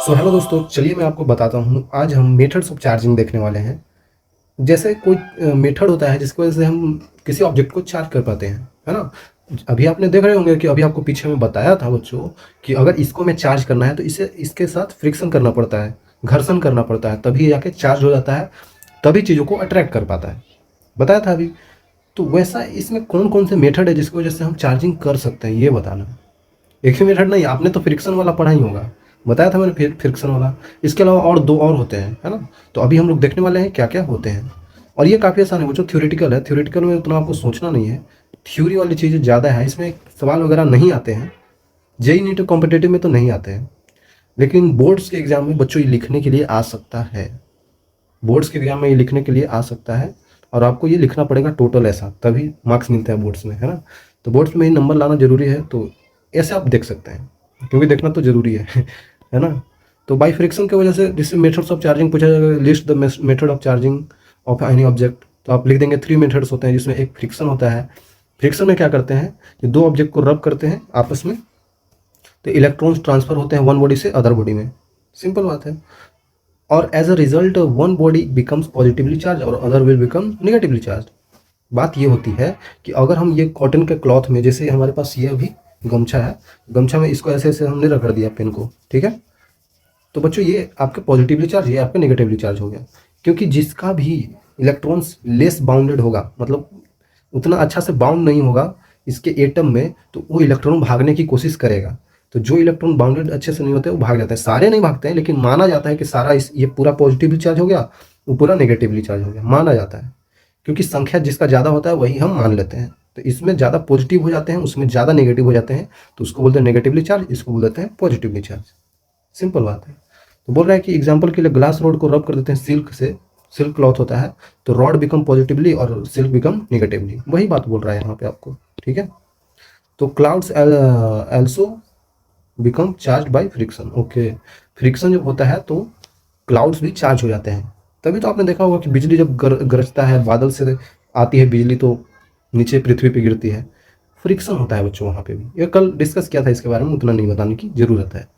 So hello दोस्तों, चलिए मैं आपको बताता हूँ। आज हम मेथड्स ऑफ चार्जिंग देखने वाले हैं। जैसे कोई मेथड होता है जिसकी वजह से हम किसी ऑब्जेक्ट को चार्ज कर पाते हैं, है ना। अभी आपने देख रहे होंगे कि अभी आपको पीछे में बताया था बच्चों कि अगर इसको मैं चार्ज करना है तो इसे इसके साथ फ्रिक्शन करना पड़ता है, घर्षण करना पड़ता है, तभी जाके चार्ज हो जाता है, तभी चीज़ों को अट्रैक्ट कर पाता है। बताया था अभी। तो वैसा इसमें कौन कौन से मेथड है जिसकी वजह से हम चार्जिंग कर सकते हैं, ये बताना। एक ही मेथड नहीं, आपने तो फ्रिक्शन वाला पढ़ा ही होगा, बताया था मैंने फ्रिक्शन वाला। इसके अलावा और दो और होते हैं, है ना। तो अभी हम लोग देखने वाले हैं क्या क्या होते हैं। और ये काफ़ी आसान है, वो जो थ्योरेटिकल है, थ्योरेटिकल में उतना आपको सोचना नहीं है। थ्योरी वाली चीज़ें ज़्यादा है, इसमें सवाल वगैरह नहीं आते हैं। जेई नीट कॉम्पिटेटिव में तो नहीं आते हैं, लेकिन बोर्ड्स के एग्जाम में बच्चों ये लिखने के लिए आ सकता है। बोर्ड्स के एग्जाम में ये लिखने के लिए आ सकता है, और आपको ये लिखना पड़ेगा टोटल ऐसा, तभी मार्क्स मिलते हैं बोर्ड्स में, है ना। तो बोर्ड्स में ही नंबर लाना जरूरी है, तो ऐसे आप देख सकते हैं, क्योंकि देखना तो जरूरी है है ना। तो बाई फ्रिक्शन की वजह से जिससे मेथड्स ऑफ चार्जिंग पूछा जाएगा, list the method of charging of any object, तो आप लिख देंगे 3 मेथड्स होते हैं, जिसमें एक फ्रिक्शन होता है। फ्रिक्शन में क्या करते हैं कि दो ऑब्जेक्ट को रब करते हैं आपस में, तो इलेक्ट्रॉन्स ट्रांसफर होते हैं वन बॉडी से अदर बॉडी में। सिंपल बात है। और as a result one body becomes positively charge और other will become negatively charge. बात ये होती है कि अगर हम ये कॉटन के क्लॉथ में, जैसे हमारे पास ये अभी गमछा है, गमछा में इसको ऐसे ऐसे हमने रगड़ दिया पेन को, ठीक है। तो बच्चों ये आपके पॉजिटिवली चार्ज, ये आपके नेगेटिवली चार्ज हो गया। क्योंकि जिसका भी इलेक्ट्रॉन्स लेस बाउंडेड होगा, मतलब उतना अच्छा से बाउंड नहीं होगा इसके एटम में, तो वो इलेक्ट्रॉन भागने की कोशिश करेगा। तो जो इलेक्ट्रॉन बाउंडेड अच्छे से नहीं होते वो भाग जाते हैं। सारे नहीं भागते हैं, लेकिन माना जाता है कि सारा ये पूरा पॉजिटिवली चार्ज हो गया, वो पूरा नेगेटिवली चार्ज हो गया, माना जाता है। क्योंकि संख्या जिसका ज़्यादा होता है वही हम मान लेते हैं। तो इसमें ज़्यादा पॉजिटिव हो जाते हैं, उसमें ज़्यादा नेगेटिव हो जाते हैं, तो उसको बोलते हैं नेगेटिवली चार्ज, इसको बोल देते हैं पॉजिटिवली चार्ज। सिंपल बात है। तो बोल रहा है कि एग्जाम्पल के लिए ग्लास रॉड को रब कर देते हैं सिल्क से, सिल्क क्लॉथ होता है, तो रॉड बिकम पॉजिटिवली और सिल्क बिकम नेगेटिवली। वही बात बोल रहा है यहाँ पे आपको, ठीक है। तो clouds also become charge by friction. Okay, friction जब होता है तो क्लाउड्स भी चार्ज हो जाते हैं। तभी तो आपने देखा होगा कि बिजली जब गरजता है, बादल से आती है बिजली, तो नीचे पृथ्वी पे गिरती है। फ्रिक्शन होता है बच्चों वहाँ पे भी। ये कल डिस्कस किया था इसके बारे में, उतना नहीं बताने की जरूरत है।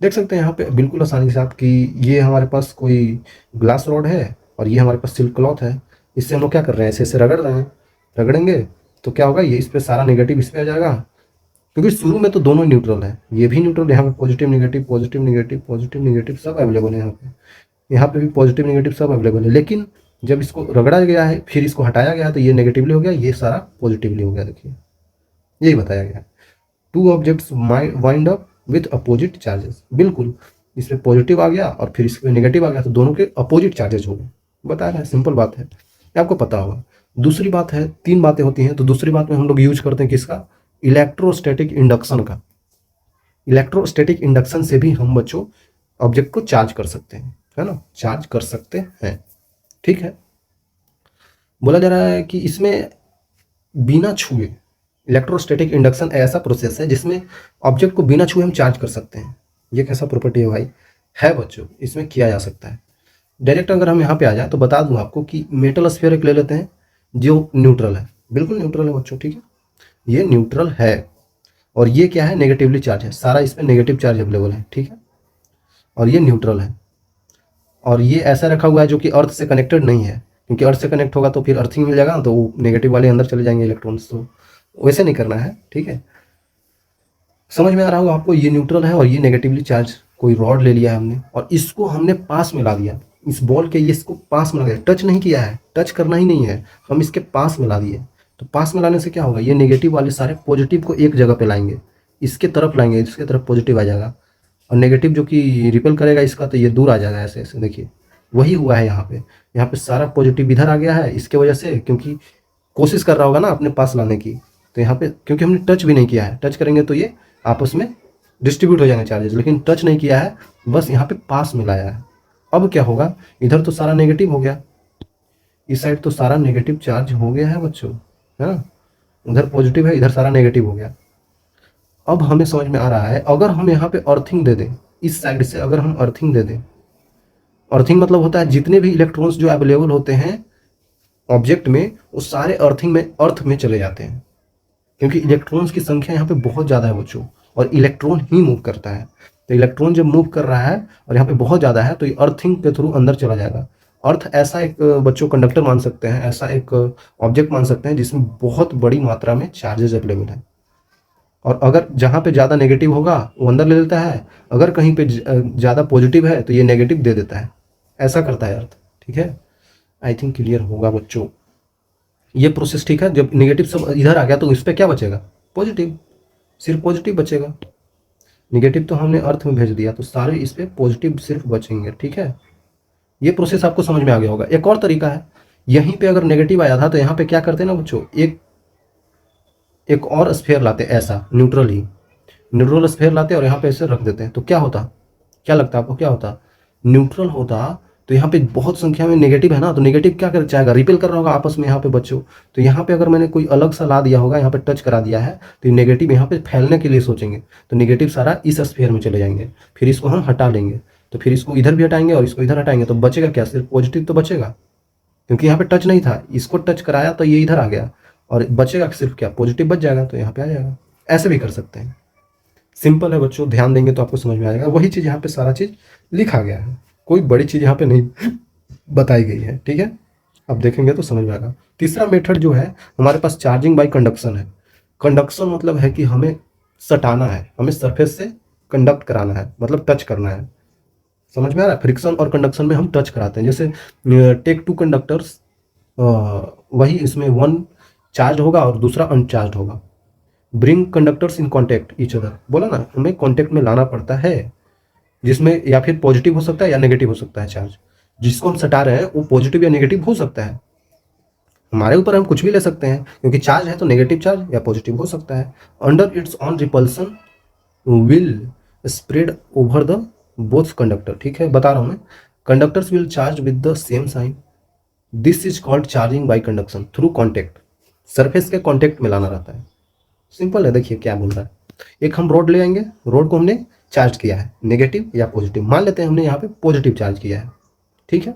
देख सकते हैं यहाँ पे बिल्कुल आसानी से आप कि ये हमारे पास कोई ग्लास रॉड है और ये हमारे पास सिल्क क्लॉथ है। इससे हम लोग क्या कर रहे हैं, ऐसे ऐसे रगड़ रहे हैं। रगड़ेंगे तो क्या होगा, ये इस पे सारा नेगेटिव इस पे आ जाएगा, क्योंकि शुरू में तो दोनों न्यूट्रल है, ये भी न्यूट्रल, यहाँ पे positive negative positive negative positive negative सब अवेलेबल है। यहाँ पे भी पॉजिटिव नेगेटिव सब अवेलेबल है। लेकिन जब इसको रगड़ा गया है, फिर इसको हटाया गया, तो ये नेगेटिवली हो गया, ये सारा पॉजिटिवली हो गया। देखिए यही बताया गया। Two objects wind up with opposite charges. बिल्कुल, इसमें पॉजिटिव आ गया और फिर इसमें नेगेटिव आ गया, तो दोनों के अपोजिट चार्जेस हो गए। बता रहा है, सिंपल बात है, ये आपको पता होगा। दूसरी बात है, 3 बातें होती हैं, तो दूसरी बात में हम लोग यूज करते हैं किसका, इलेक्ट्रोस्टैटिक इंडक्शन का। इलेक्ट्रोस्टैटिक इंडक्शन से भी हम बच्चों ऑब्जेक्ट को चार्ज कर सकते हैं, है ना, चार्ज कर सकते हैं। ठीक है। बोला जा रहा है कि इसमें बिना छुए, इलेक्ट्रोस्टैटिक इंडक्शन ऐसा प्रोसेस है जिसमें ऑब्जेक्ट को बिना छुए हम चार्ज कर सकते हैं। ये कैसा प्रॉपर्टी है भाई, है बच्चों, इसमें किया जा सकता है। डायरेक्ट अगर हम यहाँ पे आ जाए तो बता दूं आपको कि मेटल स्फीयर एक ले लेते हैं जो न्यूट्रल है, बिल्कुल न्यूट्रल है बच्चों, ठीक है। ये न्यूट्रल है और ये क्या है, नेगेटिवली चार्ज है, सारा इसमें नेगेटिव चार्ज अवेलेबल है, ठीक है। और ये न्यूट्रल है, और ये ऐसा रखा हुआ है जो कि अर्थ से कनेक्टेड नहीं है, क्योंकि अर्थ से कनेक्ट होगा तो फिर अर्थिंग मिल जाएगा, तो वो नेगेटिव वाले अंदर चले जाएंगे इलेक्ट्रॉन्स, तो वैसे नहीं करना है, ठीक है। समझ में आ रहा होगा आपको, ये न्यूट्रल है और ये नेगेटिवली चार्ज कोई रॉड ले लिया है हमने और इसको हमने पास में ला दिया, इस बॉल के, ये इसको पास में ला दिया, टच नहीं किया है, टच करना ही नहीं है, हम इसके पास में ला दिए। तो पास में लाने से क्या होगा, ये नेगेटिव वाले सारे पॉजिटिव को एक जगह पे लाएंगे, इसके तरफ लाएंगे, इसके तरफ पॉजिटिव आ जाएगा, और नेगेटिव जो कि रिपेल करेगा इसका, तो ये दूर आ जाएगा ऐसे ऐसे। देखिए वही हुआ है यहाँ पे सारा पॉजिटिव इधर आ गया है इसके वजह से, क्योंकि कोशिश कर रहा होगा ना अपने पास लाने की। तो यहाँ पे क्योंकि हमने टच भी नहीं किया है, टच करेंगे तो ये आपस में डिस्ट्रीब्यूट हो जाएंगे चार्जेस, लेकिन टच नहीं किया है, बस यहाँ पे पास में लाया है। अब क्या होगा, इधर तो सारा नेगेटिव हो गया, इस साइड तो सारा नेगेटिव चार्ज हो गया है बच्चों, है ना। उधर पॉजिटिव है, इधर सारा नेगेटिव हो गया। अब हमें समझ में आ रहा है, अगर हम यहाँ पे अर्थिंग दे दें, इस साइड से अगर हम अर्थिंग दे दें, अर्थिंग मतलब होता है जितने भी इलेक्ट्रॉन्स जो अवेलेबल होते हैं ऑब्जेक्ट में, वो सारे अर्थिंग में, अर्थ में चले जाते हैं, क्योंकि इलेक्ट्रॉन्स की संख्या यहाँ पे बहुत ज़्यादा है बच्चों, और इलेक्ट्रॉन ही मूव करता है। तो इलेक्ट्रॉन जब मूव कर रहा है और यहाँ पे बहुत ज़्यादा है तो ये अर्थिंग के थ्रू अंदर चला जाएगा। अर्थ ऐसा एक बच्चों कंडक्टर मान सकते हैं, ऐसा एक ऑब्जेक्ट मान सकते हैं जिसमें बहुत बड़ी मात्रा में चार्जेस अवेलेबल है। और अगर जहाँ पे ज़्यादा नेगेटिव होगा वो अंदर ले लेता है, अगर कहीं पे ज़्यादा पॉजिटिव है तो ये नेगेटिव दे देता है। ऐसा करता है अर्थ। ठीक है, आई थिंक क्लियर होगा बच्चों ये प्रोसेस। ठीक है, जब नेगेटिव सब इधर आ गया तो इस पर क्या बचेगा? पॉजिटिव, सिर्फ पॉजिटिव बचेगा। नेगेटिव तो हमने अर्थ में भेज दिया तो सारे इस पर पॉजिटिव सिर्फ बचेंगे। ठीक है, ये प्रोसेस आपको समझ में आ गया होगा। एक और तरीका है, यहीं पे अगर नेगेटिव आया था तो यहाँ पे क्या करते हैं ना बच्चों, एक और स्फेयर लाते, ऐसा न्यूट्रल स्फेयर लाते और यहाँ पे ऐसे रख देते हैं तो क्या होता? क्या लगता है आपको, क्या होता? न्यूट्रल होता तो यहाँ पे बहुत संख्या में नेगेटिव है ना, तो नेगेटिव क्या कर चाहेगा? रिपेल कर रहा होगा आपस में यहाँ पे बच्चों। तो यहाँ पे अगर मैंने कोई अलग सा ला दिया होगा, यहाँ पे टच करा दिया है, तो ये नेगेटिव यहाँ पे फैलने के लिए सोचेंगे, तो नेगेटिव सारा इस स्फेयर में चले जाएंगे। फिर इसको हम हटा लेंगे, तो फिर इसको इधर भी हटाएंगे और इसको इधर हटाएंगे, तो बचेगा क्या? सिर्फ पॉजिटिव तो बचेगा, क्योंकि यहाँ पे टच नहीं था, इसको टच कराया तो ये इधर आ गया, और बचेगा सिर्फ क्या? पॉजिटिव बच जाएगा, तो यहाँ पे आ जाएगा। ऐसे भी कर सकते हैं, सिंपल है बच्चों, ध्यान देंगे तो आपको समझ में आएगा। वही चीज़ यहाँ पे सारा चीज़ लिखा गया है, कोई बड़ी चीज़ यहाँ पे नहीं बताई गई है। ठीक है, अब देखेंगे तो समझ में आएगा। तीसरा मेथड जो है हमारे पास चार्जिंग बाय कंडक्शन है। कंडक्शन मतलब है कि हमें सटाना है, हमें सरफेस से कंडक्ट कराना है, मतलब टच करना है। समझ में आ रहा है? फ्रिक्शन और कंडक्शन में हम टच कराते हैं। जैसे टेक टू कंडक्टर्स, वही इसमें वन चार्ज होगा और दूसरा अनचार्ज होगा। Bring conductors in contact each other, बोला ना, हमें कॉन्टेक्ट में लाना पड़ता है, जिसमें या फिर पॉजिटिव हो सकता है या नेगेटिव हो सकता है चार्ज। जिसको हम सटा रहे हैं वो पॉजिटिव या नेगेटिव हो सकता है, हमारे ऊपर, हम कुछ भी ले सकते हैं, क्योंकि चार्ज है तो नेगेटिव चार्ज या पॉजिटिव हो सकता है। Under its own repulsion will spread over the both conductor. ठीक है, बता रहा हूं मैं, conductors will charge with the same sign, this is called charging by conduction through contact. Surface के कॉन्टेक्ट में लाना रहता है। सिंपल है, देखिए क्या बोल रहा है। एक हम रॉड ले आएंगे, रॉड को हमने चार्ज किया है नेगेटिव या पॉजिटिव, मान लेते हैं हमने यहाँ पे पॉजिटिव चार्ज किया है। ठीक है,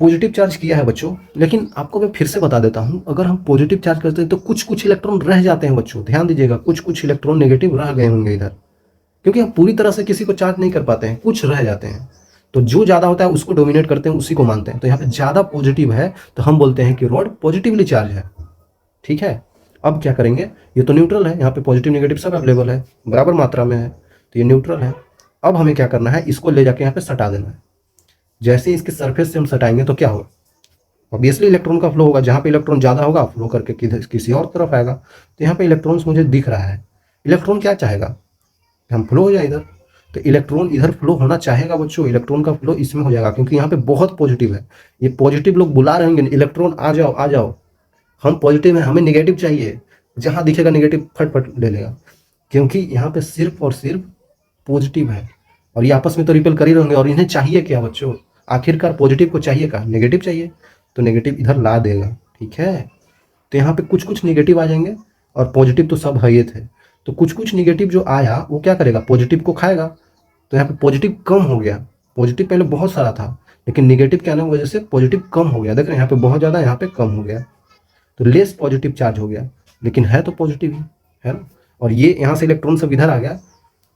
पॉजिटिव चार्ज किया है बच्चों, लेकिन आपको मैं फिर से बता देता हूं, अगर हम पॉजिटिव चार्ज करते हैं तो कुछ कुछ इलेक्ट्रॉन रह जाते हैं बच्चों, ध्यान दीजिएगा, कुछ कुछ इलेक्ट्रॉन नेगेटिव रह गए होंगे इधर, क्योंकि हम पूरी तरह से किसी को चार्ज नहीं कर पाते हैं, कुछ रह जाते हैं। तो जो ज़्यादा होता है उसको डोमिनेट करते हैं, उसी को मानते हैं। तो यहाँ पे ज़्यादा पॉजिटिव है तो हम बोलते हैं कि रॉड पॉजिटिवली चार्ज है। ठीक है, अब क्या करेंगे, ये तो न्यूट्रल है, यहाँ पे पॉजिटिव नेगेटिव सब अवेलेबल है, बराबर मात्रा में है, तो ये न्यूट्रल है। अब हमें क्या करना है, इसको ले जाके यहाँ पे सटा देना है। जैसे ही इसके सरफेस से हम सटाएंगे तो क्या होगा? ऑब्वियसली इलेक्ट्रॉन का फ्लो होगा, जहाँ पे इलेक्ट्रॉन ज़्यादा होगा फ्लो करके किसी और तरफ आएगा। तो यहाँ पे इलेक्ट्रॉन्स मुझे दिख रहा है, इलेक्ट्रॉन क्या चाहेगा? हम फ्लो हो जाए इधर, तो इलेक्ट्रॉन इधर फ्लो होना चाहेगा बच्चों, इलेक्ट्रॉन का फ्लो इसमें हो जाएगा, क्योंकि यहाँ पे बहुत पॉजिटिव है। ये पॉजिटिव लोग बुला रहेंगे, इलेक्ट्रॉन आ जाओ आ जाओ, हम पॉजिटिव हैं, हमें नेगेटिव चाहिए, जहाँ दिखेगा नेगेटिव फट ले लेगा, क्योंकि यहाँ पे सिर्फ और सिर्फ पॉजिटिव है। और ये आपस में तो रिपेल कर ही रहेंगे, और इन्हें चाहिए क्या बच्चों? आखिरकार पॉजिटिव को चाहिए क्या? नेगेटिव चाहिए, तो नेगेटिव इधर ला देगा। ठीक है, तो यहाँ पे कुछ कुछ नेगेटिव आ जाएंगे, और पॉजिटिव तो सब है ये थे, तो कुछ कुछ नेगेटिव जो आया वो क्या करेगा? पॉजिटिव को खाएगा। तो यहाँ पे पॉजिटिव कम हो गया, पॉजिटिव पहले बहुत सारा था, लेकिन नेगेटिव के आने की वजह से पॉजिटिव कम हो गया। देख रहे हैं, यहाँ पे बहुत ज़्यादा, यहाँ पे कम हो गया, तो लेस पॉजिटिव चार्ज हो गया, लेकिन है तो पॉजिटिव ही है ना। और ये यहाँ से इलेक्ट्रॉन सब इधर आ गया,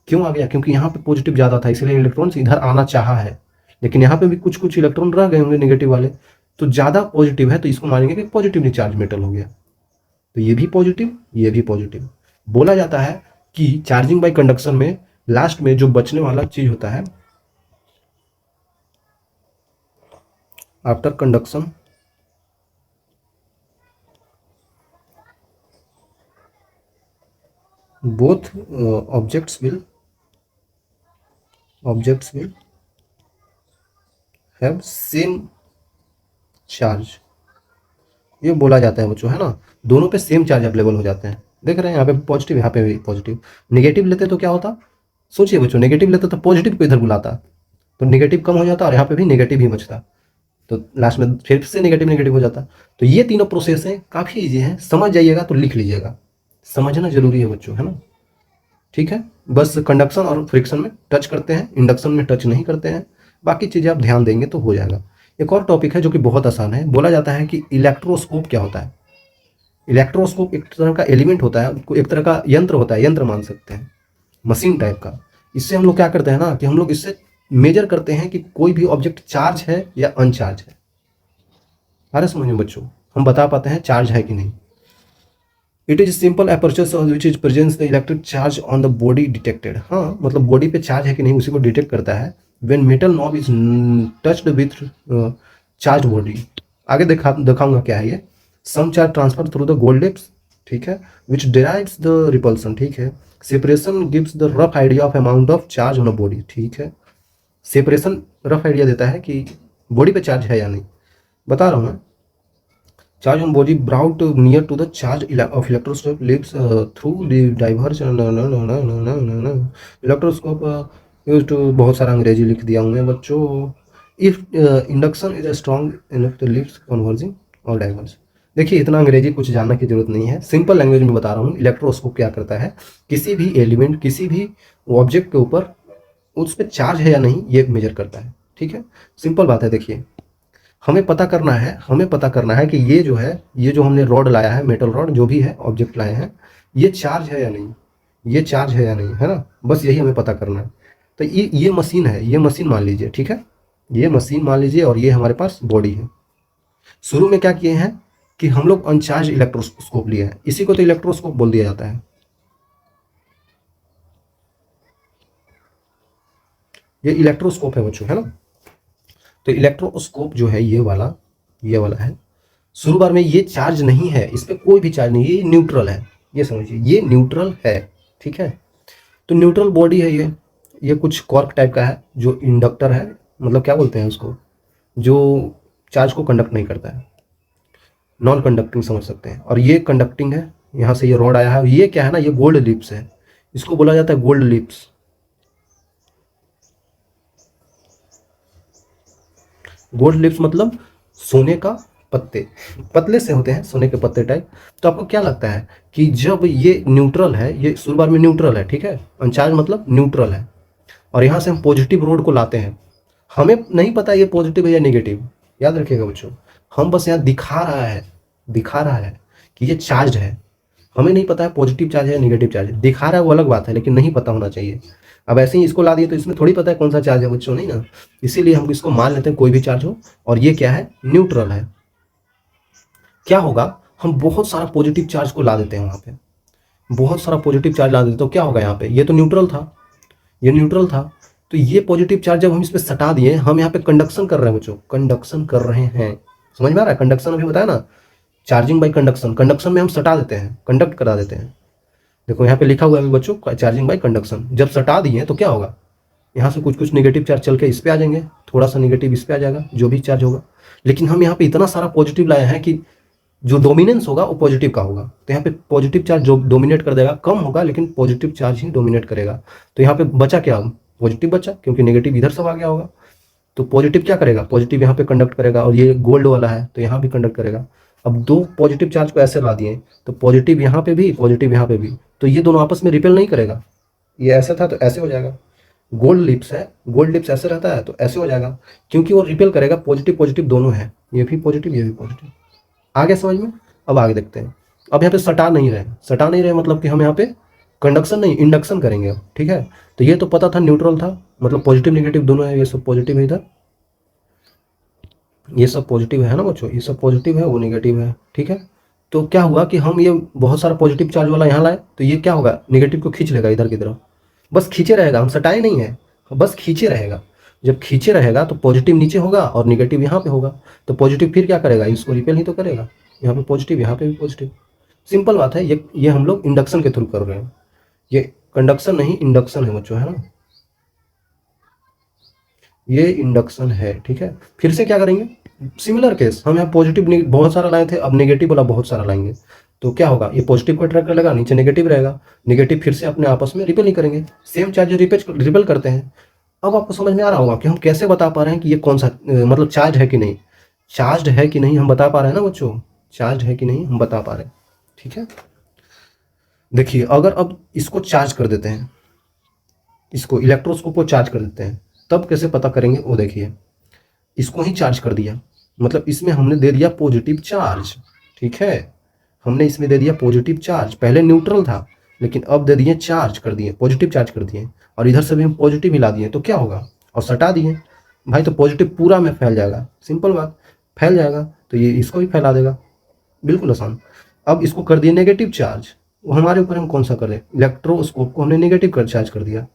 क्यों आ गया? क्योंकि यहाँ पे पॉजिटिव ज़्यादा था, इसलिए इलेक्ट्रॉन इधर आना चाहा है, लेकिन यहाँ पे भी कुछ कुछ इलेक्ट्रॉन रह गए होंगे नेगेटिव वाले, तो ज़्यादा पॉजिटिव है तो इसको मानेंगे कि पॉजिटिवली चार्ज मेटल हो गया। तो ये भी पॉजिटिव, ये भी पॉजिटिव। बोला जाता है कि चार्जिंग बाय कंडक्शन में लास्ट में जो बचने वाला चीज होता है, after conduction both objects will have same charge, ये बोला जाता है बच्चों, है ना, दोनों पे सेम चार्ज अवेलेबल हो जाते हैं। देख रहे हैं यहाँ पे पॉजिटिव, यहाँ पे भी पॉजिटिव। नेगेटिव लेते तो क्या होता? सोचिए बच्चों, नेगेटिव लेते तो पॉजिटिव को इधर बुलाता, तो नेगेटिव कम हो जाता और यहाँ पे भी नेगेटिव ही बचता, तो लास्ट में फिर से नेगेटिव हो जाता। तो ये तीनों प्रोसेस हैं, काफ़ी ईजी है, समझ जाइएगा तो लिख लीजिएगा, समझना जरूरी है बच्चों, है ना। ठीक है, बस कंडक्शन और फ्रिक्शन में टच करते हैं, इंडक्शन में टच नहीं करते हैं, बाकी चीज़ें आप ध्यान देंगे तो हो जाएगा। एक और टॉपिक है जो कि बहुत आसान है, बोला जाता है कि इलेक्ट्रोस्कोप क्या होता है। इलेक्ट्रोस्कोप एक तरह का एलिमेंट होता है, एक तरह का यंत्र होता है, यंत्र मान सकते हैं। मशीन टाइप का। इससे हम लोग क्या करते हैं ना कि हम लोग इससे मेजर करते हैं कि कोई भी ऑब्जेक्ट चार्ज है या अनचार्ज है। अरे समझ में बच्चों, हम बता पाते हैं चार्ज है कि नहीं। It is simple aperture which is presence the electric charge on the body detected. हाँ, मतलब बॉडी पे चार्ज है कि नहीं उसी को डिटेक्ट करता है। When metal knob is touched with charge body. आगे दिखाऊंगा क्या है ये। Some charge transfer through the gold leaves, ठीक है, विच डिराइव्स द रिपल्सन, ठीक है। Separation gives the rough idea of amount of charge on a body, ठीक है। सेपरेशन रफ आइडिया देता है कि बॉडी पे चार्ज है या नहीं। बता रहा हूँ मैं। Charge on body brought near to the charge of electroscope leads through the diversion electroscope used to। बहुत सारा अंग्रेजी लिख दिया हूँ मैं बच्चों। If induction is a strong enough to leads converging और डाइवर्स। देखिए इतना अंग्रेजी कुछ जानने की जरूरत नहीं है, सिंपल लैंग्वेज में बता रहा हूँ। इलेक्ट्रोस्कोप क्या करता है, किसी भी एलिमेंट किसी भी ऑब्जेक्ट के ऊपर उस पर चार्ज है या नहीं ये मेजर करता है, ठीक है। सिंपल बात है। देखिए हमें पता करना है कि ये जो है, ये जो हमने रॉड लाया है, मेटल रॉड जो भी है ऑब्जेक्ट लाए हैं, ये चार्ज है या नहीं, ये चार्ज है या नहीं, है ना। बस यही हमें पता करना है। तो ये मशीन है, ये मशीन मान लीजिए, ठीक है। ये मशीन मान लीजिए और ये हमारे पास बॉडी है। शुरू में क्या किए हैं कि हम लोग अनचार्ज इलेक्ट्रोस्कोप लिए हैं, इसी को तो इलेक्ट्रोस्कोप बोल दिया जाता है। ये इलेक्ट्रोस्कोप है बच्चों, है ना। तो इलेक्ट्रोस्कोप जो है ये वाला है। शुरू बार में ये चार्ज नहीं है, इस पर कोई भी चार्ज नहीं है, ये न्यूट्रल है। ये समझिए ये न्यूट्रल है, ठीक है। तो न्यूट्रल बॉडी है ये कुछ कॉर्क टाइप का है जो इंडक्टर है, मतलब क्या बोलते हैं उसको, जो चार्ज को कंडक्ट नहीं करता है, नॉन कंडक्टिंग समझ सकते हैं। और ये कंडक्टिंग है, यहाँ से ये रॉड आया है। ये क्या है ना, ये गोल्ड लिप्स है, इसको बोला जाता है गोल्ड लिप्स। गोल्ड लिप्स मतलब सोने का पत्ते, पतले से होते हैं सोने के पत्ते टाइप। तो आपको क्या लगता है कि जब ये न्यूट्रल है, ये शुरू बार में न्यूट्रल है, ठीक है, अनचार्ज मतलब न्यूट्रल है, और यहाँ से हम पॉजिटिव रोड को लाते हैं। हमें नहीं पता ये पॉजिटिव है या नेगेटिव, याद रखिएगा बच्चों। हम बस यहाँ दिखा रहा है कि ये चार्ज है। हमें नहीं पता है पॉजिटिव चार्ज है या नेगेटिव चार्ज है। दिखा रहा है वो अलग बात है, लेकिन नहीं पता होना चाहिए। अब ऐसे ही इसको ला दिए तो इसमें थोड़ी पता है कौन सा चार्ज है बच्चों, नहीं ना। इसीलिए हम इसको मान लेते हैं कोई भी चार्ज हो, और ये क्या है, न्यूट्रल है। क्या होगा, हम बहुत सारा पॉजिटिव चार्ज को ला देते हैं वहाँ पे, बहुत सारा पॉजिटिव चार्ज ला देते हैं, तो क्या होगा यहाँ पे, ये तो न्यूट्रल था, ये न्यूट्रल था। तो ये पॉजिटिव चार्ज जब हम इस पर सटा दिए, हम यहाँ पे कंडक्शन कर रहे हैं बच्चों, कंडक्शन कर रहे हैं। समझ में आ रहा है, कंडक्शन अभी बताया ना, चार्जिंग बाई कंडक्शन। कंडक्शन में हम सटा देते हैं, कंडक्ट करा देते हैं। देखो यहाँ पे लिखा हुआ है बच्चों, चार्जिंग बाई कंडक्शन। जब सटा दिए तो क्या होगा, यहाँ से कुछ कुछ नेगेटिव चार्ज चल के इस पे आ जाएंगे, थोड़ा सा नेगेटिव इस पे आ जाएगा, जो भी चार्ज होगा। लेकिन हम यहाँ पे इतना सारा पॉजिटिव लाए हैं कि जो डोमिनेंस होगा वो पॉजिटिव का होगा। तो यहाँ पे पॉजिटिव चार्ज जो डोमिनेट कर देगा, कम होगा लेकिन पॉजिटिव चार्ज ही डोमिनेट करेगा। तो यहाँ पे बचा क्या, पॉजिटिव बचा, क्योंकि नेगेटिव इधर सब आ गया होगा। तो पॉजिटिव क्या करेगा, पॉजिटिव यहाँ पे कंडक्ट करेगा, और ये गोल्ड वाला है तो यहाँ भी कंडक्ट करेगा। अब दो पॉजिटिव चार्ज को ऐसे ला दिए, तो पॉजिटिव यहाँ पे भी, पॉजिटिव यहाँ पे भी, तो ये दोनों आपस में रिपेल नहीं करेगा। ये ऐसा था तो ऐसे हो जाएगा। गोल्ड लिप्स है, गोल्ड लिप्स ऐसे रहता है तो ऐसे हो जाएगा, क्योंकि वो रिपेल करेगा, पॉजिटिव पॉजिटिव दोनों है, ये भी पॉजिटिव ये भी पॉजिटिव। आ गया समझ में। अब आगे देखते हैं। अब यहाँ पे सटा नहीं रहे मतलब कि हम यहाँ पे कंडक्शन नहीं इंडक्शन करेंगे अब, ठीक है। तो ये तो पता था न्यूट्रल था, मतलब पॉजिटिव नेगेटिव दोनों है, ये सब पॉजिटिव है इधर, ये सब पॉजिटिव है ना बच्चों, ये सब पॉजिटिव है, वो नेगेटिव है, ठीक है। तो क्या हुआ कि हम ये बहुत सारा पॉजिटिव चार्ज वाला यहाँ लाए, तो ये क्या होगा, नेगेटिव को खींच लेगा इधर की तरफ, बस खींचे रहेगा, हम सटाए नहीं है, बस खींचे रहेगा। जब खींचे रहेगा तो पॉजिटिव नीचे होगा और नेगेटिव यहाँ पे होगा, तो पॉजिटिव फिर क्या करेगा, इसको रिपेल ही तो करेगा। यहाँ पे पॉजिटिव, यहाँ पे भी पॉजिटिव। सिंपल बात है, ये हम लोग इंडक्शन के थ्रू कर रहे हैं, ये कंडक्शन नहीं इंडक्शन है बच्चों, है ना, ये इंडक्शन है, ठीक है। फिर से क्या करेंगे, सिमिलर केस, हम यहाँ पॉजिटिव बहुत सारा लाए थे, अब नेगेटिव वाला बहुत सारा लाएंगे, तो क्या होगा, ये पॉजिटिव को अट्रैक्ट कर लेगा, नीचे नेगेटिव रहेगा, नेगेटिव फिर से अपने आपस में रिपेल नहीं करेंगे, सेम चार्ज रिपेल करते हैं। अब आपको समझ में आ रहा होगा कि हम कैसे बता पा रहे हैं कि ये कौन सा मतलब चार्ज है कि नहीं, चार्ज है कि नहीं हम बता पा रहे हैं ना बच्चों, चार्ज है कि नहीं हम बता पा रहे हैं, ठीक है। देखिए अगर अब इसको चार्ज कर देते हैं, इसको इलेक्ट्रोस्कोप को चार्ज कर देते हैं, तब कैसे पता करेंगे, वो देखिए, इसको ही चार्ज कर दिया, मतलब इसमें हमने दे दिया पॉजिटिव चार्ज, ठीक है, हमने इसमें दे दिया पॉजिटिव चार्ज, पहले न्यूट्रल था, लेकिन अब दे दिए चार्ज कर दिए, पॉजिटिव चार्ज कर दिए, और इधर से भी हम पॉजिटिव मिला दिए, तो क्या होगा, और सटा दिए भाई, तो पॉजिटिव पूरा में फैल जाएगा, सिंपल बात, फैल जाएगा, तो ये इसको भी फैला देगा, बिल्कुल आसान। अब इसको कर दिए नेगेटिव चार्ज, वो हमारे ऊपर हम कौन सा करें, इलेक्ट्रोस्कोप को हमने नेगेटिव कर चार्ज कर दिया,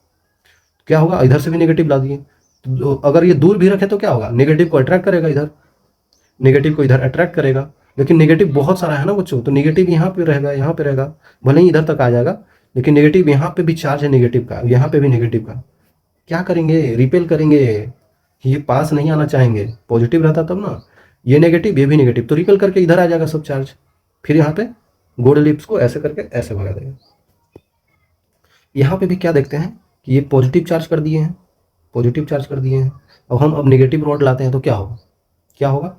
क्या होगा, इधर से भी नेगेटिव ला दिए, तो अगर ये दूर भी रखे तो क्या होगा, नेगेटिव को अट्रैक्ट करेगा, इधर नेगेटिव को इधर अट्रैक्ट करेगा, लेकिन नेगेटिव बहुत सारा है ना बच्चों, तो नेगेटिव यहाँ पे रहेगा, यहाँ पे रहेगा, भले ही इधर तक आ जाएगा, लेकिन नेगेटिव यहाँ पे भी चार्ज है नेगेटिव का, यहाँ पे भी नेगेटिव का, क्या करेंगे, रिपेल करेंगे, ये पास नहीं आना चाहेंगे, पॉजिटिव रहता तब ना, ये नेगेटिव ये भी नेगेटिव, तो रिपेल करके इधर आ जाएगा सब चार्ज, फिर यहाँ पे गोल्ड लिप्स को ऐसे करके ऐसे भगा देगा। यहाँ पे भी क्या देखते हैं कि ये पॉजिटिव चार्ज कर दिए हैं, पॉजिटिव चार्ज कर दिए हैं, अब नेगेटिव रॉड लाते हैं तो क्या होगा, क्या होगा,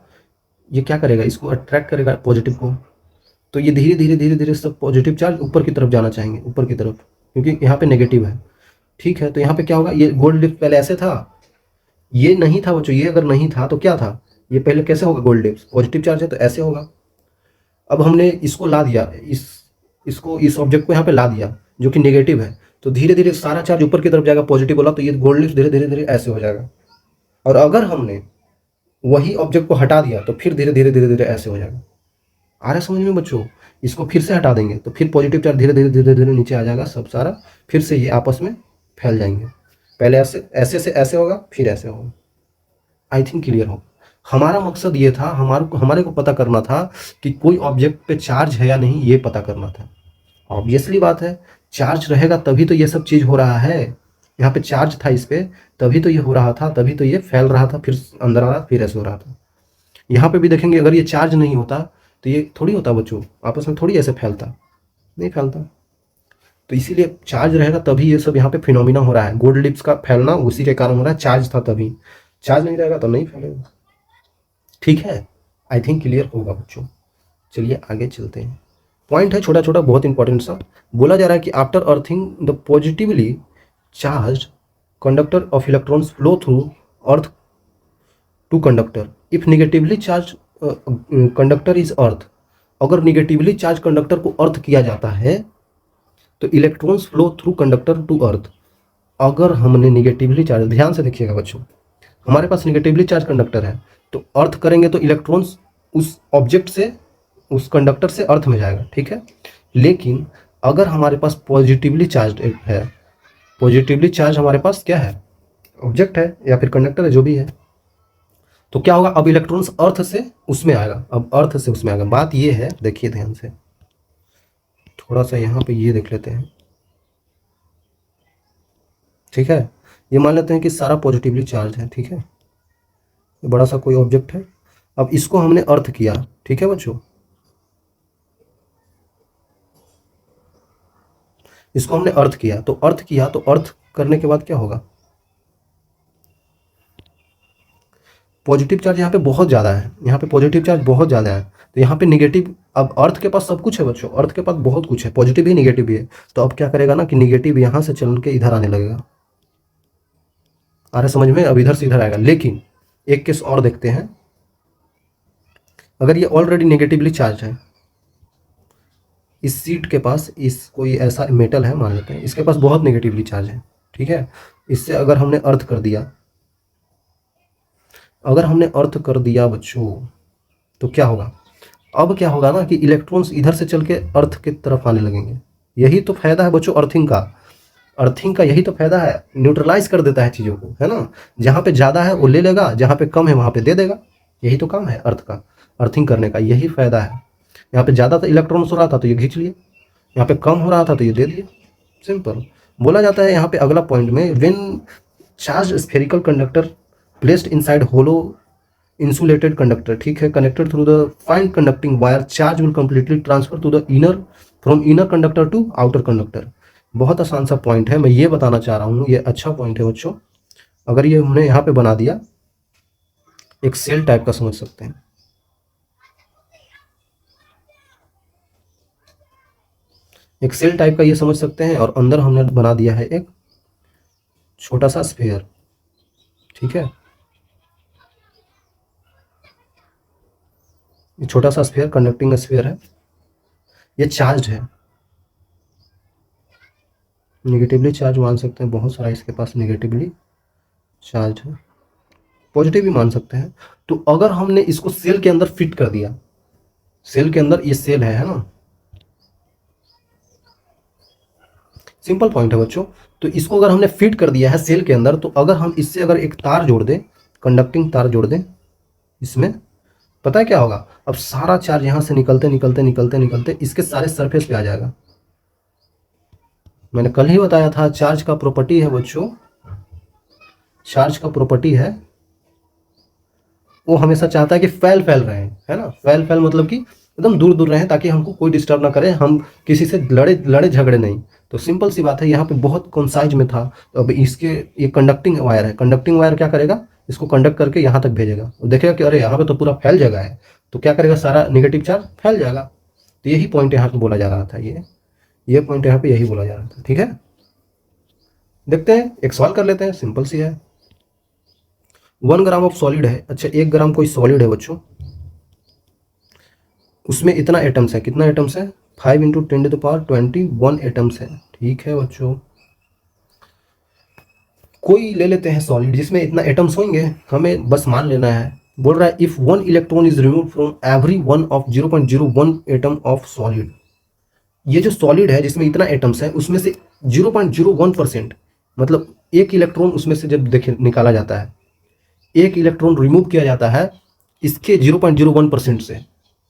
ये क्या करेगा, इसको अट्रैक्ट करेगा पॉजिटिव को, तो ये धीरे धीरे धीरे धीरे सब पॉजिटिव चार्ज ऊपर की तरफ जाना चाहेंगे, ऊपर की तरफ, क्योंकि यहाँ पे नेगेटिव है, ठीक है, तो यहाँ पे क्या होगा, ये गोल्ड लिप्स पहले ऐसे था, ये नहीं था बच्चों, ये अगर नहीं था तो क्या था, ये पहले कैसे होगा, गोल्ड लिप्स पॉजिटिव चार्ज है तो ऐसे होगा। अब हमने इसको ला दिया, इसको इस ऑब्जेक्ट को यहाँ पे ला दिया जो कि नेगेटिव है, तो धीरे धीरे सारा चार्ज ऊपर की तरफ जाएगा पॉजिटिव वाला, तो ये गोल्ड लिप्स धीरे धीरे धीरे ऐसे हो जाएगा, और अगर हमने वही ऑब्जेक्ट को हटा दिया तो फिर धीरे धीरे धीरे धीरे ऐसे हो जाएगा। आ रहा है समझ में बच्चों, इसको फिर से हटा देंगे तो फिर पॉजिटिव चार्ज धीरे धीरे धीरे धीरे नीचे आ जाएगा सब सारा, फिर से ये आपस में फैल जाएंगे, पहले ऐसे ऐसे से ऐसे होगा, फिर ऐसे होगा। आई थिंक क्लियर हो, हमारा मकसद ये था, हमारे को पता करना था कि कोई ऑब्जेक्ट पे चार्ज है या नहीं, ये पता करना था। ऑब्वियसली बात है, चार्ज रहेगा तभी तो ये सब चीज़ हो रहा है, यहाँ पे चार्ज था इस पे, तभी तो ये हो रहा था, तभी तो ये फैल रहा था, फिर अंदर आ रहा, फिर ऐसे हो रहा था। यहाँ पे भी देखेंगे, अगर ये चार्ज नहीं होता तो ये थोड़ी होता बच्चों, आपस में थोड़ी ऐसे फैलता, नहीं फैलता, तो इसीलिए चार्ज रहेगा तभी ये सब यहाँ पे फिनोमिना हो रहा है, गोल्ड लिप्स का फैलना उसी के कारण हो रहा है, चार्ज था तभी, चार्ज नहीं रहेगा तो नहीं फैलेगा, ठीक है, आई थिंक क्लियर होगा बच्चों। चलिए आगे चलते हैं, पॉइंट है छोटा छोटा बहुत इंपॉर्टेंट सा, बोला जा रहा है कि after earthing the positively charge conductor of electrons flow through earth to conductor, if negatively charge conductor is earth, अगर निगेटिवली चार्ज कंडक्टर को अर्थ किया जाता है तो electrons flow through conductor to earth, अगर हमने निगेटिवली चार्ज, ध्यान से देखिएगा बच्चों, हमारे पास निगेटिवली चार्ज कंडक्टर है तो अर्थ करेंगे तो इलेक्ट्रॉन्स उस ऑब्जेक्ट से, उस कंडक्टर से अर्थ में जाएगा, ठीक है, लेकिन अगर हमारे पास पॉजिटिवली चार्ज है, पॉजिटिवली चार्ज हमारे पास क्या है, ऑब्जेक्ट है या फिर कंडक्टर है जो भी है, तो क्या होगा, अब इलेक्ट्रॉन्स अर्थ से उसमें आएगा, अब अर्थ से उसमें आएगा, बात ये है, देखिए ध्यान से, थोड़ा सा यहाँ पे ये देख लेते हैं, ठीक है, ये मान लेते हैं कि सारा पॉजिटिवली चार्ज है, ठीक है, ये बड़ा सा कोई ऑब्जेक्ट है, अब इसको हमने अर्थ किया, ठीक है बच्चों, इसको हमने अर्थ किया, तो अर्थ किया, तो अर्थ करने के बाद क्या होगा, पॉजिटिव चार्ज यहाँ पे बहुत ज़्यादा है, यहाँ पे पॉजिटिव चार्ज बहुत ज़्यादा है, तो यहाँ पे निगेटिव, अब अर्थ के पास सब कुछ है बच्चों, अर्थ के पास बहुत कुछ है, पॉजिटिव भी निगेटिव भी है, तो अब क्या करेगा ना कि निगेटिव यहाँ से चल के इधर आने लगेगा, आ रहा समझ में, अब इधर से इधर आएगा, लेकिन एक केस और देखते हैं, अगर ये ऑलरेडी नेगेटिवली चार्ज है, इस सीट के पास, इस कोई ऐसा मेटल है मान लेते हैं, इसके पास बहुत नेगेटिवली चार्ज है, ठीक है, इससे अगर हमने अर्थ कर दिया, अगर हमने अर्थ कर दिया बच्चों, तो क्या होगा, अब क्या होगा ना कि इलेक्ट्रॉन्स इधर से चल के अर्थ की तरफ आने लगेंगे, यही तो फायदा है बच्चों अर्थिंग का, अर्थिंग का यही तो फायदा है, न्यूट्रलाइज कर देता है चीज़ों को, है ना, जहाँ पे ज़्यादा है वो ले लेगा, जहाँ पे कम है वहाँ पे दे देगा, यही तो काम है अर्थ का, अर्थिंग करने का यही फायदा है, यहाँ पे ज़्यादा इलेक्ट्रॉन्स हो रहा था तो ये खींच लिए, यहाँ पे कम हो रहा था तो ये दे दिए, सिंपल। बोला जाता है यहाँ पे अगला पॉइंट में, when charge spherical conductor placed inside hollow insulated conductor, ठीक है, connected through the fine conducting wire, charge will completely transfer to the inner, from inner conductor to outer conductor। बहुत आसान सा पॉइंट है, मैं ये बताना चाह रहा हूँ, ये अच्छा पॉइंट है बच्चों, अगर ये हमने यहाँ पे बना दिया, एक सेल टाइप का समझ सकते हैं, एक सेल टाइप का ये समझ सकते हैं, और अंदर हमने बना दिया है एक छोटा सा स्फीयर, ठीक है, छोटा सा स्फीयर, कंडक्टिंग स्फीयर है, ये चार्ज है, नेगेटिवली चार्ज मान सकते हैं, बहुत सारा इसके पास नेगेटिवली चार्ज है, पॉजिटिव भी मान सकते हैं। तो अगर हमने इसको सेल के अंदर फिट कर दिया, सेल के अंदर ये सेल है ना, सिंपल पॉइंट है बच्चों। तो इसको अगर हमने फिट कर दिया है सेल के अंदर, तो अगर हम इससे अगर एक तार जोड़ दें, कंडक्टिंग तार जोड़ दें इसमें, पता है क्या होगा, अब सारा चार्ज यहां से निकलते निकलते निकलते निकलते इसके सारे सरफेस पे आ जाएगा। मैंने कल ही बताया था चार्ज का प्रॉपर्टी है बच्चों, चार्ज का प्रॉपर्टी है वो हमेशा चाहता है कि फैल फैल रहे, है ना, फैल फैल मतलब कि एकदम दूर दूर रहें ताकि हमको कोई डिस्टर्ब ना करे, हम किसी से लड़े लड़े झगड़े नहीं। तो सिंपल सी बात है, यहाँ पे बहुत कौन साइज में था। तो अब इसके ये कंडक्टिंग वायर है, कंडक्टिंग वायर क्या करेगा, इसको कंडक्ट करके यहाँ तक भेजेगा और देखेगा कि अरे यहाँ पे तो पूरा फैल जगह है, तो क्या करेगा, सारा निगेटिव चार्ज फैल जाएगा। तो यही पॉइंट यहाँ पे बोला जा रहा था, ये पॉइंट यहाँ पे यही बोला जा रहा था। ठीक है, देखते हैं एक सवाल कर लेते हैं, सिंपल सी है। 1 ग्राम ऑफ सॉलिड है, अच्छा 1 ग्राम कोई सॉलिड है बच्चों, उसमें इतना एटम्स है, कितना एटम्स है, 5 इंटू 10⁻21 एटम्स है। ठीक है बच्चों, कोई ले लेते हैं सॉलिड जिसमें इतना एटम्स होंगे, हमें बस मान लेना है। बोल रहा है if 1 electron is remove from every one of 0.01 atom of solid. ये जो सॉलिड है जिसमें इतना एटम्स है, उसमें से 0.01%, मतलब एक इलेक्ट्रॉन उसमें से जब देखे निकाला जाता है, एक इलेक्ट्रॉन रिमूव किया जाता है इसके 0.01% से,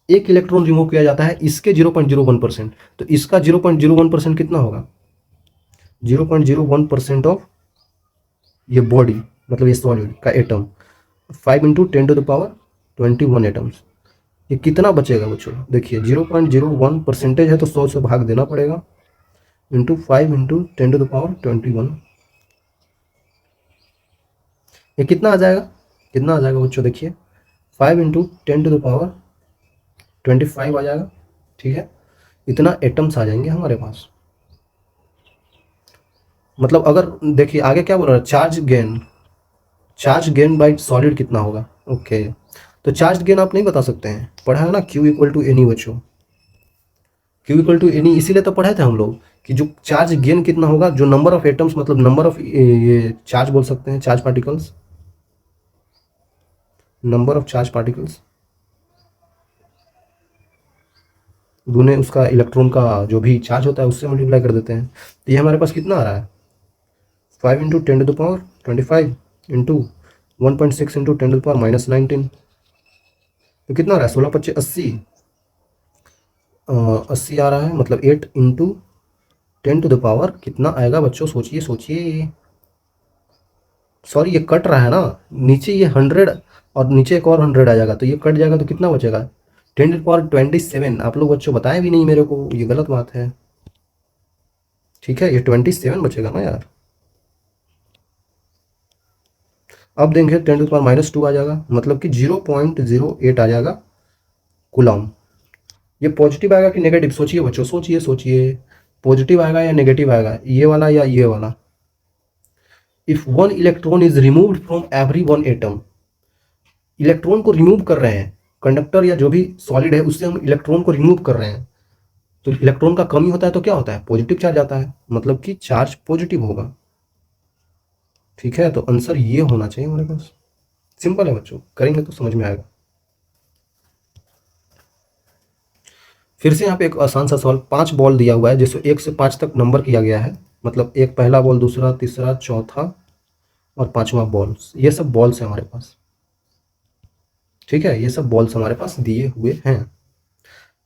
एक इलेक्ट्रॉन रिमूव किया जाता है इसके 0.01%, तो इसका 0.01% कितना होगा, 0.01% ऑफ ये बॉडी, मतलब ये सॉलिड का एटम, 5 इंटू 10⁻21 एटम्स। ये कितना बचेगा बच्चों, देखिए 0.01% है तो 100 से भाग देना पड़ेगा, इंटू 5 इंटू 10⁻21, ये कितना आ जाएगा, कितना आ जाएगा बच्चों, देखिए 5 इंटू 10⁻25 आ जाएगा। ठीक है, इतना एटम्स आ जाएंगे हमारे पास। मतलब अगर देखिए आगे क्या बोल रहा है, चार्ज गेन बाई सॉलिड कितना होगा। ओके, तो चार्ज गेन आप नहीं बता सकते हैं, पढ़ा है ना, Q इक्वल टू एनी बच्चों, Q इक्वल टू एनी, इसीलिए तो पढ़े थे हम लोग कि जो चार्ज गेन कितना होगा, जो नंबर ऑफ एटम्स, मतलब नंबर ऑफ ये चार्ज बोल सकते हैं, charge particles, number of charge particles गुने उसका इलेक्ट्रॉन का जो भी चार्ज होता है उससे मल्टीप्लाई कर देते हैं। तो ये हमारे पास कितना आ रहा है, 5 इंटू 10⁻25 इंटू 1.6 इंटू 10⁻−19, तो कितना आ रहा है, 16×25 80 आ रहा है, मतलब 8 इंटू 10⁻, कितना आएगा बच्चों, सोचिए सोचिए, सॉरी ये कट रहा है ना, नीचे ये 100 और नीचे एक और 100 आ जाएगा, तो ये कट जाएगा तो कितना बचेगा, 10⁻27। आप लोग बच्चों बताएं भी नहीं मेरे को, ये गलत बात है। ठीक है, ये 27 बचेगा ना यार। अब देंगे 10⁻−2 आ जाएगा, मतलब कि 0.08 आ जाएगा कूलम। ये पॉजिटिव आएगा कि नेगेटिव, सोचिए बच्चों, सोचिए सोचिए, पॉजिटिव आएगा या नेगेटिव आएगा, ये वाला या ये वाला। If 1 electron is removed from every 1 atom, electron को रिमूव कर रहे हैं, कंडक्टर या जो भी सॉलिड है उससे हम इलेक्ट्रॉन को रिमूव कर रहे हैं, तो इलेक्ट्रॉन का कमी होता है तो क्या होता है, पॉजिटिव चार्ज आता है, मतलब कि चार्ज पॉजिटिव होगा। ठीक है, तो आंसर ये होना चाहिए हमारे पास। सिंपल है बच्चों, करेंगे तो समझ में आएगा। फिर से यहाँ पे एक आसान सा सवाल, 5 बॉल दिया हुआ है जिसको 1 से 5 तक नंबर किया गया है, मतलब एक पहला बॉल, दूसरा, तीसरा, चौथा और 5वां बॉल, ये सब बॉल्स है हमारे पास। ठीक है, ये सब बॉल्स हमारे पास दिए हुए हैं।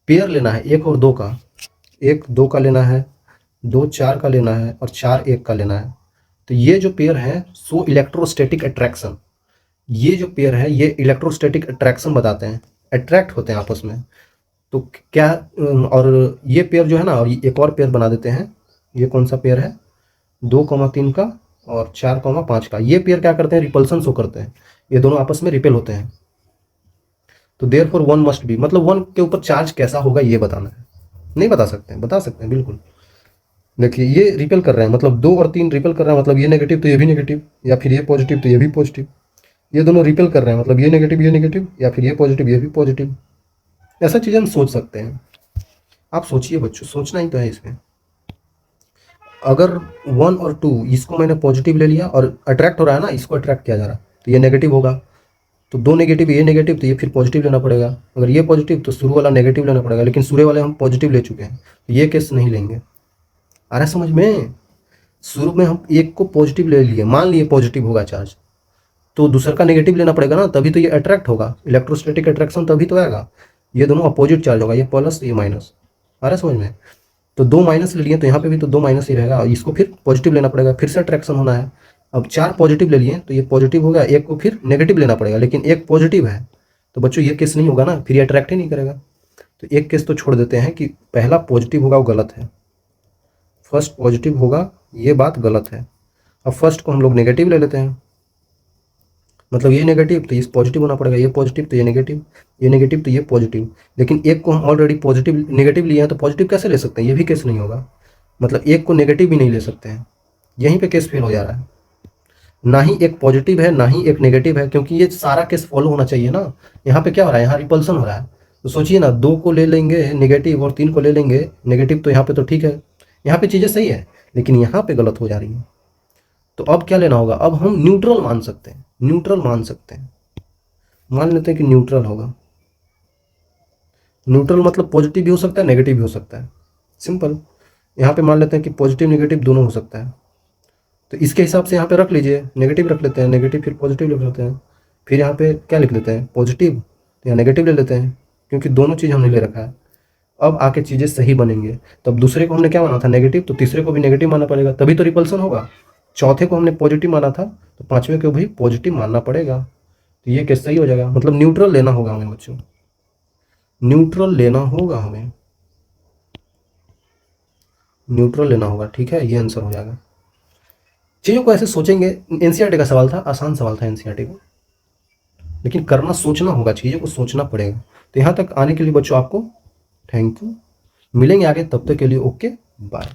पेयर लेना है 1 और 2 का, 1 2 का लेना है, 2 4 का लेना है और 4 1 का लेना है। तो ये जो पेयर है सो इलेक्ट्रोस्टैटिक अट्रैक्शन, ये जो पेयर है ये इलेक्ट्रोस्टैटिक अट्रैक्शन बताते हैं, अट्रैक्ट होते हैं आपस में। तो क्या, और ये पेयर जो है ना, और एक और पेयर बना देते हैं, ये कौन सा पेयर है, 2,3 का और 4,5 का, ये पेयर क्या करते हैं, रिपल्सन शो करते हैं, ये दोनों आपस में रिपेल होते हैं। तो देयरफॉर 1 मस्ट बी, मतलब 1 के ऊपर चार्ज कैसा होगा ये बताना है। नहीं बता सकते हैं, बता सकते हैं बिल्कुल। देखिए ये रिपेल कर रहे हैं, मतलब 2 और 3 रिपेल कर रहे हैं, मतलब ये नेगेटिव तो ये भी नेगेटिव, या फिर ये पॉजिटिव तो ये भी पॉजिटिव, ये दोनों रिपेल कर रहे हैं, मतलब ये नेगेटिव या फिर ये पॉजिटिव ये भी पॉजिटिव। ऐसा चीज़ हम सोच सकते हैं। आप सोचिए बच्चों, सोचना ही तो है इसमें। अगर 1 और 2 इसको मैंने पॉजिटिव ले लिया और अट्रैक्ट हो रहा है ना, इसको अट्रैक्ट किया जा रहा है, तो ये नेगेटिव होगा। तो 2 नेगेटिव, ये नेगेटिव, तो ये फिर पॉजिटिव लेना पड़ेगा। अगर ये पॉजिटिव तो शुरू वाला नेगेटिव लेना पड़ेगा, लेकिन शुरू वाले हम पॉजिटिव ले चुके हैं, तो ये केस नहीं लेंगे। आ रहा है समझ में? शुरू में हम एक को पॉजिटिव ले लिए, मान लिए पॉजिटिव होगा चार्ज, तो दूसरे का नेगेटिव लेना पड़ेगा ना, तभी तो ये अट्रैक्ट होगा। इलेक्ट्रोस्टैटिक अट्रैक्शन तभी तो आएगा। ये दोनों अपोजिट चार्ज होगा, ये प्लस ये माइनस। आ रहा है समझ में? तो 2 माइनस ले लिए, तो यहाँ पे भी तो 2 माइनस ही रहेगा, इसको फिर पॉजिटिव लेना पड़ेगा, फिर से अट्रैक्शन होना है। अब 4 पॉजिटिव ले लिए, तो ये पॉजिटिव हो गया, एक को फिर नेगेटिव लेना पड़ेगा, लेकिन एक पॉजिटिव है, तो बच्चों ये केस नहीं होगा ना, फिर ये अट्रैक्ट ही नहीं करेगा। तो एक केस तो छोड़ देते हैं कि पहला पॉजिटिव होगा वो गलत है, फर्स्ट पॉजिटिव होगा, ये बात गलत है। अब फर्स्ट को हम लोग नेगेटिव ले लेते हैं, मतलब ये नेगेटिव तो ये पॉजिटिव होना पड़ेगा, ये पॉजिटिव तो ये नेगेटिव, ये नेगेटिव तो ये पॉजिटिव। लेकिन एक को हम ऑलरेडी पॉजिटिव नेगेटिव लिए हैं, तो पॉजिटिव कैसे ले सकते हैं? ये भी केस नहीं होगा। मतलब एक को नेगेटिव भी नहीं ले सकते हैं, यहीं पे केस फेल हो जा रहा है। ना ही एक पॉजिटिव है, ना ही एक नेगेटिव है, क्योंकि ये सारा केस फॉलो होना चाहिए ना। यहाँ पे क्या हो रहा है? यहाँ रिपल्सन हो रहा है। तो सोचिए ना, 2 को ले लेंगे नेगेटिव और 3 को ले लेंगे नेगेटिव, तो यहाँ पे तो ठीक है, यहाँ पे चीज़ें सही है, लेकिन यहाँ पे गलत हो जा रही है। तो अब क्या लेना होगा? अब हम न्यूट्रल मान सकते हैं, न्यूट्रल मान सकते हैं। मान लेते हैं कि न्यूट्रल होगा। न्यूट्रल मतलब पॉजिटिव भी हो सकता है, नेगेटिव भी हो सकता है, सिंपल। यहाँ पे मान लेते हैं कि पॉजिटिव नेगेटिव दोनों हो सकता है, तो इसके हिसाब से यहाँ पे रख लीजिए, नेगेटिव रख लेते हैं, नेगेटिव फिर पॉजिटिव लिख लेते हैं, फिर यहाँ पे क्या लिख लेते हैं? पॉजिटिव या नेगेटिव ले लेते हैं, क्योंकि दोनों चीज़ हमने ले रखा है। अब आके चीज़ें सही बनेंगे। तब दूसरे को हमने क्या माना था? नेगेटिव, तो तीसरे को भी नेगेटिव मानना पड़ेगा, तभी तो रिपल्सन होगा। चौथे को हमने पॉजिटिव माना था, तो पाँचवें को भी पॉजिटिव मानना पड़ेगा, तो ये केस सही हो जाएगा। मतलब न्यूट्रल लेना होगा हमें बच्चों, न्यूट्रल लेना होगा हमें, न्यूट्रल लेना होगा, ठीक है, ये आंसर हो जाएगा। चीज़ों को ऐसे सोचेंगे। एनसीईआरटी का सवाल था, आसान सवाल था एनसीईआरटी का, लेकिन करना सोचना होगा, चीज़ों को सोचना पड़ेगा। तो यहाँ तक आने के लिए बच्चों आपको थैंक यू। मिलेंगे आगे, तब तक के लिए ओके बाय।